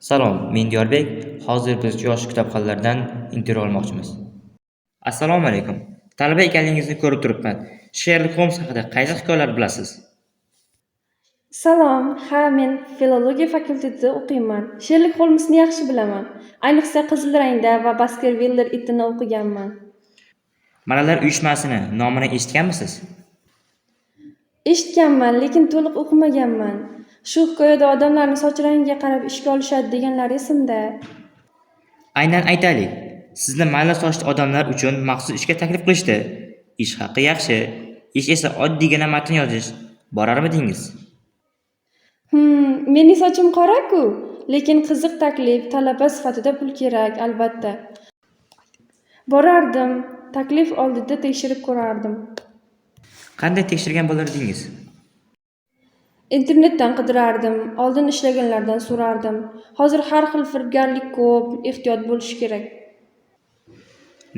Salom, men Diyorbek. Hozir biz yosh kitobxonlardan intervyu olmoqchimiz. Assalomu alaykum. Talaba ekanligingizni ko'rib turibman. Sherlok Holmes haqida qaysi hikoyalar bilasiz? Salom, men filologiya fakultetida o'qiyman. Sherlok Holmesni yaxshi bilaman. Ayniqsa Qizil rangda va Baskerviller itini o'qiganman. Malalar uyushmasini nomini eshitganmisiz? Eshitganman, lekin to'liq o'qimaganman. Shu hikoyada odamlarni soch rangiga qarab ishga olishadi deganlar esimda. Aynan aytaylik. Sizni mayli sochli odamlar uchun maxsus ishga taklif qilishdi. Ish haqi yaxshi, ish esa oddiygina matn yozish. Borarmidingiz? Mening sochim qora-ku, lekin qiziq taklif, talaba sifatida pul kerak, albatta. Borardim, taklif oldida tekshirib ko'rardim. Qanday tekshirgan bo'lardingiz? Internetdan qidirardim, oldin ishlaganlardan so'rardim. Hozir har xil firibgarlik ko'p, ehtiyot bo'lish kerak.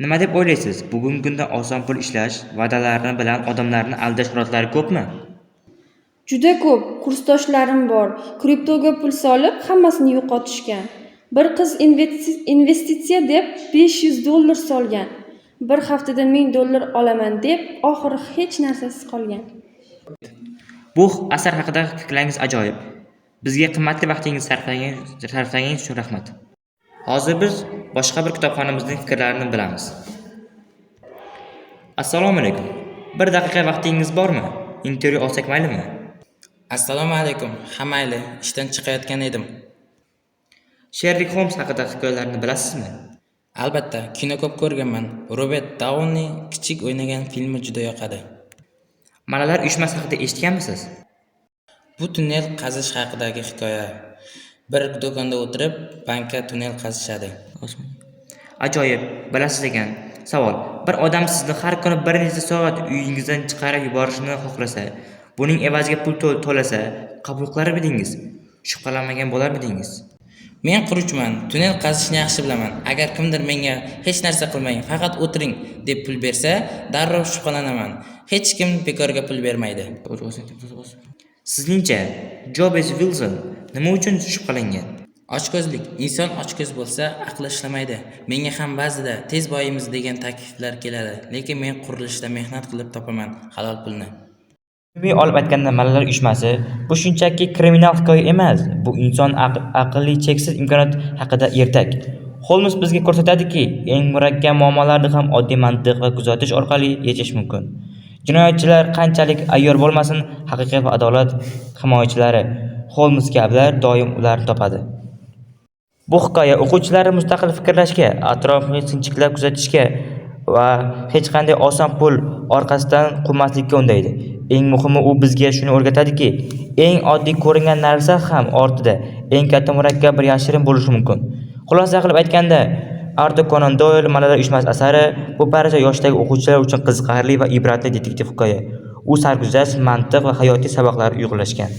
Nima deb o'ylaysiz? Bugungi kunda oson pul ishlash, va'dalarni bilan odamlarni aldash holatlari ko'pmi? Juda ko'p kursdoshlarim bor. Kriptoga pul solib, hammasini yo'qotishgan. Bir qiz investitsiya deb $500 solgan. Bir haftada $1000 olaman deb, oxiri hech narsasiz qolgan. Bu asar haqidagi fikrlaringiz ajoyib. Bizga qimmatli vaqtingizni sarflaganingiz uchun rahmat. Hozir biz boshqa bir kitobxonimizning fikrlarini bilamiz. Assalomu alaykum. Bir daqiqa vaqtingiz bormi? Intervyu olsak maylimi? Assalomu alaykum. Ha mayli, ishdan chiqayotgan edim. Sherlok Holmes haqidagi hikoyalarni bilasizmi? Albatta, kino ko'p ko'rganman. Robert Downey kichik o'ynagan filmi juda yoqadi. Malalar uyushmasi haqida eshitganmisiz? Bu tunnel qazish haqidagi hikoya. Bir do'konda o'tirib, bankka tunnel qazishadi. Ajoyib, bilasiz ekan. Savol: bir odam sizni har kuni bir necha soat uyingizdan chiqarib yuborishni xohlasa, buning evaziga pul to'lasa, qabul qilarmidingiz? Shubhalanmagan bo'larmidingiz? Men quruvchiman, tunnel qazishni yaxshi bilaman. Agar kimdir menga hech narsa qilmang, faqat o'tiring deb pul bersa, darrov shubhalanaman. Hech kim bekorga pul bermaydi. Sizningcha, Jobs Wilson nima uchun shubhalangan? Ochko'zlik. Inson ochko'z bo'lsa, aqli ishlamaydi. Menga ham ba'zida tez boyimiz degan takliflar keladi, lekin men qurilishda mehnat qilib topaman halol pulni. Umumiy olib aytganda, Malalar uyushmasi bu shunchaki kriminal hikoya emas, bu inson aqlli cheksiz imkoniyat haqida ertak. Holmes bizga ko'rsatadiki, eng murakkab muammolarni ham oddiy mantiq va kuzatish orqali yechish mumkin. Jinoyatchilar qanchalik ayyor bo'lmasin, haqiqat va adolat himoyachilari Holmes kabilar doim ularni topadi. Bu hikoya o'quvchilarni mustaqil fikrlashga, atrofni sinchiklab kuzatishga va hech qanday oson pul orqasidan quvmaslikka undaydi. Eng muhimi, u bizga shuni o'rgatadiki, eng oddiy ko'ringan narsa ham ortida eng katta murakkab bir yashirin bo'lishi mumkin. Xulosa qilib aytganda, Arthur Conan Doyle Malalar uyushmasi asari bu barcha yoshdagi o'quvchilar uchun qiziqarli va ibratli detektiv hikoya. U sarguzasht, mantiq va hayotiy saboqlar uyg'unlashgan.